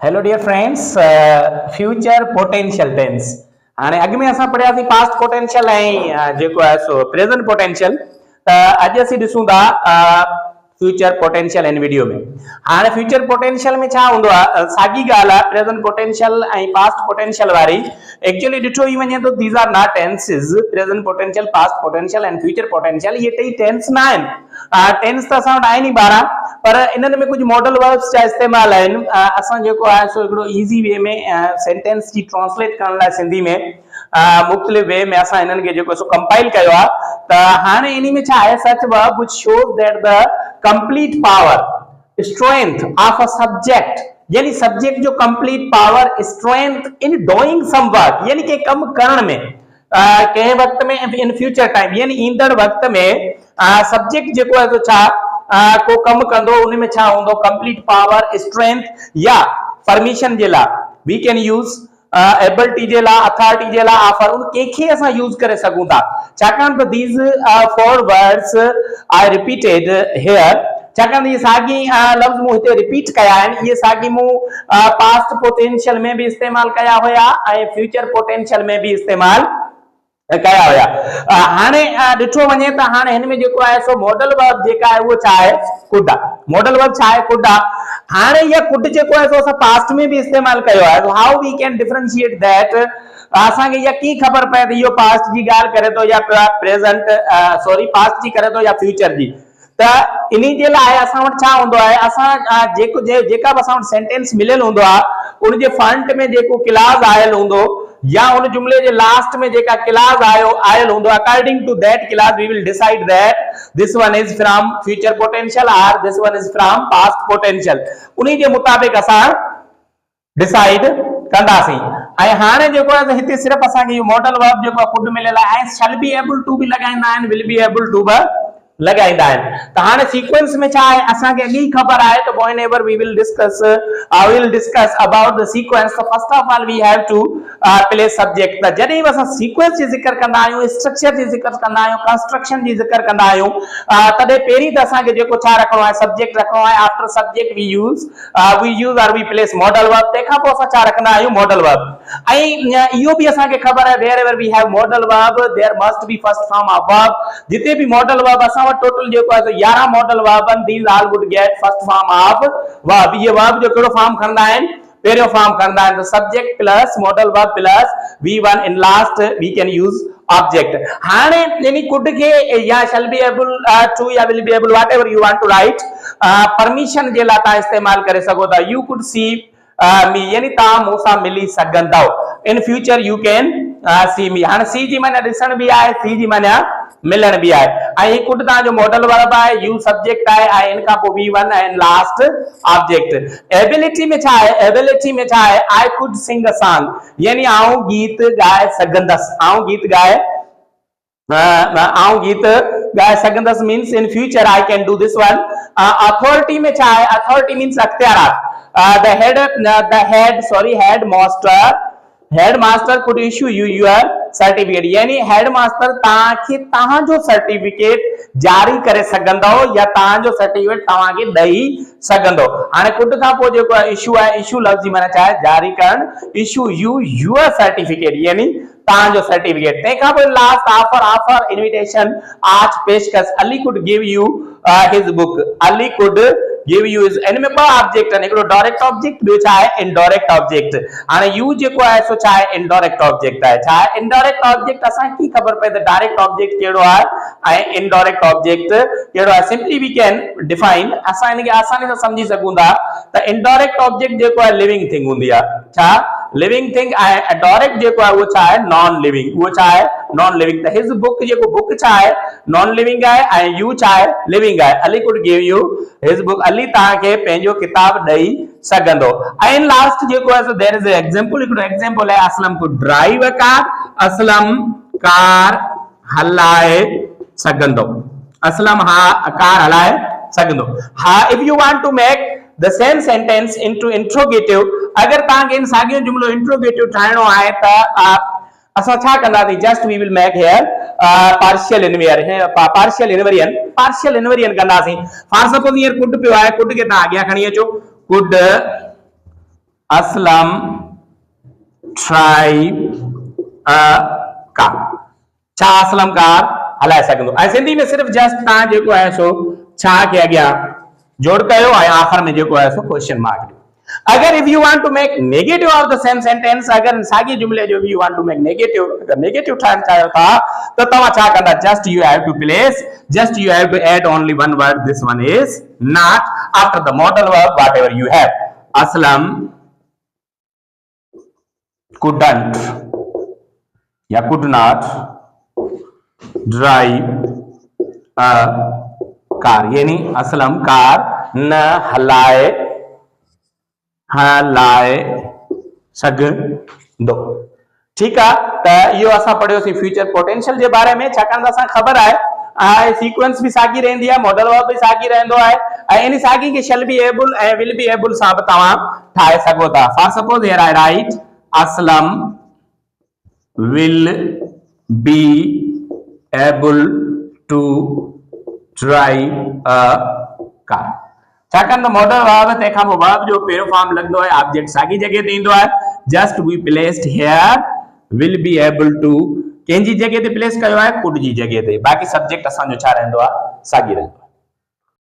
Hello dear friends, future potential tense. हाणे अॻु में असां पढ़ियासीं पास्ट पोटेंशियल ऐं जेको आहे सो प्रेज़ेंट पोटेंशियल। त अॼु असीं ॾिसूं था फ्यूचर पोटेंशियल इन वीडियो में। हाणे फ्यूचर पोटेंशियल में छा हूंदो आहे, साॻी ॻाल्हि आहे प्रेज़ेंट पोटेंशियल ऐं पास्ट पोटेंशियल वारी। एक्चुअली ॾिठो ई वञे तो these are not tenses, present potential, past potential and future potential. ये टई टेंस न आहिनि। टेंस त असां वटि आहिनि ई 12, पर इन्हनि में कुछ मॉडल वर्ब्स जा इस्तेमाल आहिनि। असां जेको आहे सो हिकिड़ो इज़ी वे में सेंटेंस जी ट्रांसलेट करण लाइ सिंधी में मुख़्तलिफ़ वे में असां इन्हनि खे जेको सो कंपाइल कयो आहे। त हाणे इन में छा आहे, such verb which shows that the complete power strength of a subject, यानी सब्जेक्ट जो complete power strength in doing some work, यानी के कम करण में कंहिं वक्त में इन फ्यूचर टाइम, यानी ईंदड़ वक्त में सब्जेक्ट जेको आहे तो छा को कम कंदो, उन में छा होंदो कंप्लीट पावर स्ट्रेंथ या परमिशन जे ला वी कैन यूज एबिलिटी जे ला अथॉरिटी जे ला ऑफर उन केखे असां यूज करे सघूं था। छाकाणि त these four words I repeated here, छाकाणि ये साॻी लफ्ज़ मूं हिते रिपीट कया आहिनि। ये साॻी मूं पास्ट पोटेंशियल में भी इस्तेमाल कया हुया ऐं फ्यूचर पोटेंशियल में भी इस्तेमाल कया हुया। हाणे ॾिठो वञे त हाणे हिन में जेको आहे सो मॉडल वर्ब जेका आहे उहो छा आहे, कुड आहे। मॉडल वर्ब छा आहे, कुड आहे। हाणे इहा कुड जेको आहे सो असां पास्ट में भी इस्तेमाल कयो आहे। How we can differentiate that, असांखे इहा कीअं ख़बर पए त इहो पास्ट जी ॻाल्हि करे थो या प्रेज़ेंट सॉरी पास्ट जी करे थो या फ्यूचर जी। त इन्ही जे लाइ असां वटि छा हूंदो आहे, असां जेका बि असां वटि सेंटेंस मिलियल हूंदो आहे उन जे फ्रंट में जेको क्लास आयल हूंदो या उन जुमले जे लास्ट में जेका क्लास आयल हूंदो, according to that class we will decide that this one is from future potential और this one is from past potential. उन्ही जे मुताबिक असां डिसाइड कंदासीं। ऐं हाणे जेको आहे हिते सिर्फ़ असांखे इहो मॉडल वर्ब जेको आहे कुड मिलियल आहे ऐं शैल बी एबल टू बि लॻाईंदा आहिनि, विल बी एबल टू बि लगाइंदा आहिनि। त हाणे सीक्वेंस में छा आहे, असांखे अॻे ई ख़बर आहे त whenever we will discuss about the sequence, so first of all we have to place subject। त जॾहिं बि असां सीक्वेंस जी ज़िक्र कंदा आहियूं, स्ट्रक्चर जी ज़िक्र कंदा आहियूं, कंस्ट्रक्शन जी ज़िक्र कंदा आहियूं, तॾहिं पहिरीं त असांखे जेको छा रखणो आहे, सब्जेक्ट रखणो आहे। आफ्टर सब्जेक्ट वी यूज और वी प्लेस मॉडल वर्ब, तंहिंखां पोइ असां छा रखंदा आहियूं, मॉडल वर्ब। ऐं इहो बि असांखे ख़बर आहे wherever we have model verb there must be first form of verb। जिते भी मॉडल वर्ब असां टोटल जो 11 model verb, these all would get first form of verb। ये वर्ब जो केड़ो फॉर्म खणदा आहिनि, पहिरियों फॉर्म खणदा आहिनि। Subject plus model verb plus v1 in last we can use object. हाणे यानी कुड के या शैल बी एबल टू या will be able whatever you want to write permission जे ला ता इस्तेमाल करे सघो था। यू कुड सी मी, यानी ता मूंसा मिली सघंदव। In future you can see me. हाणे सी जी माने ॾिसण भी आहे, सी जी माने मिलण भी आहे। ऐं कुड ता जो मॉडल वर्ब आहे, यू सब्जेक्ट आहे ऐं इन खां पोइ v1 and last object. Ability में छा आहे, एबिलिटी में छा आहे, I could sing a song, यानी आऊं गीत गाए सघंदसि। आऊं गीत गाए सघंदसि means in future I can do this one. Authority में छा आहे, अथॉरिटी मींस अख्तियारात। Headmaster could issue you your certificate, यानी हेडमास्टर तांखे तांजो सर्टिफिकेट जारी करे सघंदो या तांजो सर्टिफिकेट तव्हांखे ॾेई सघंदो। हाणे कुड खां पोइ जेको आहे इशू आहे, इशू लफ़्ज़ जी माना छा आहे, जारी करण। इशू यू योर सर्टिफिकेट, यानी तांजो सर्टिफिकेट। तंहिंखां पोइ लास्ट ऑफर इनविटेशन, आज पेशकश। Ali could give you his book, Ali could give you his. इन में ॿ ऑब्जेक्ट आहिनि, हिकिड़ो डायरेक्ट ऑब्जेक्ट, ॿियो छा आहे, इनडायरेक्ट ऑब्जेक्ट। हाणे यू जेको आहे सो छा आहे, इनडायरेक्ट ऑब्जेक्ट आहे। छा आहे इनडायरेक्ट ऑब्जेक्ट, असांखे की ख़बर पए त डायरेक्ट ऑब्जेक्ट कहिड़ो आहे ऐं इनडायरेक्ट ऑब्जेक्ट कहिड़ो आहे। सिंपली वी कैन डिफाइन, असां इनखे आसानी सां समझी सघूं था त इनडायरेक्ट ऑब्जेक्ट जेको आहे लिविंग थिंग हूंदी आहे। छा, लिविंग थिंग। ऐं डायरेक्ट जेको आहे उहो छा आहे, नॉन लिविंग। उहो छा आहे, नॉन लिविंग। त हिज बुक जेको बुक छा आहे, नॉन लिविंग आहे ऐं यू छा आहे, लिविंग आहे। Ali could give you his book, Ali तव्हांखे पंहिंजो किताब ॾेई सघंदो। ऐं लास्ट जेको आहे सो देयर इज अ एग्जांपल, हिकिड़ो एग्जांपल आहे, Aslam could drive a car, Aslam car हलाए सघंदो। असलम कार हलाए सघंदो। हा, if you want to make the same sentence into interrogative, अगर तांखे इन साॻियो जुमलो इंट्रोगेटिव ठाहिणो आहे त असां छा कंदासीं, just we will make here partial inversion कंदासीं। फॉर सपोज हियर कुड पियो आहे, कुड खे तव्हां अॻियां खणी अचो, कुड असलम ट्राई कार। छा असलम कार हलाए सघंदो ऐं सिंधी में सिर्फ जस्ट तव्हां जेको आहे सो छा के अॻियां जोड़ कयो ऐं आख़िर में जेको आहे सो क्वेश्चन मार्क ॾियो। अगर if you want to make negative of the same sentence, अगर साॻी जुमले जो you want to make negative ठाहिण चाहियो था त तव्हां छा कंदा, just you have to add only one word, this one is not after the modal verb whatever you have. Aslam couldn't या could not drive a car, यानी Aslam car न हलाए सघंदो। ठीक है, त इहो असां पढ़ियोसीं फ्यूचर पोटेंशियल जे बारे में, छाकाणि त असां ख़बर आहे सीक्वेंस भी साॻी रहंदी आहे, मॉडल वर्ब भी साॻी रहंदो आहे ऐं इन साॻी खे शैल बी एबल ऐं विल बी एबल सां बि तव्हां ठाहे सघो था। For suppose here I right Aslam will be able to drive a car। छाकाणि त मॉडल वर्ब तंहिंखां पोइ वर्ब जो पहिरियों फॉर्म लॻंदो आहे, ऑब्जेक्ट साॻी जॻह ते ईंदो आहे, just we placed here will be able to कंहिंजी जॻह ते प्लेस कयो आहे, कुड जी जॻह ते, बाक़ी सब्जेक्ट असांजो छा रहंदो आहे, साॻी रहंदो आहे।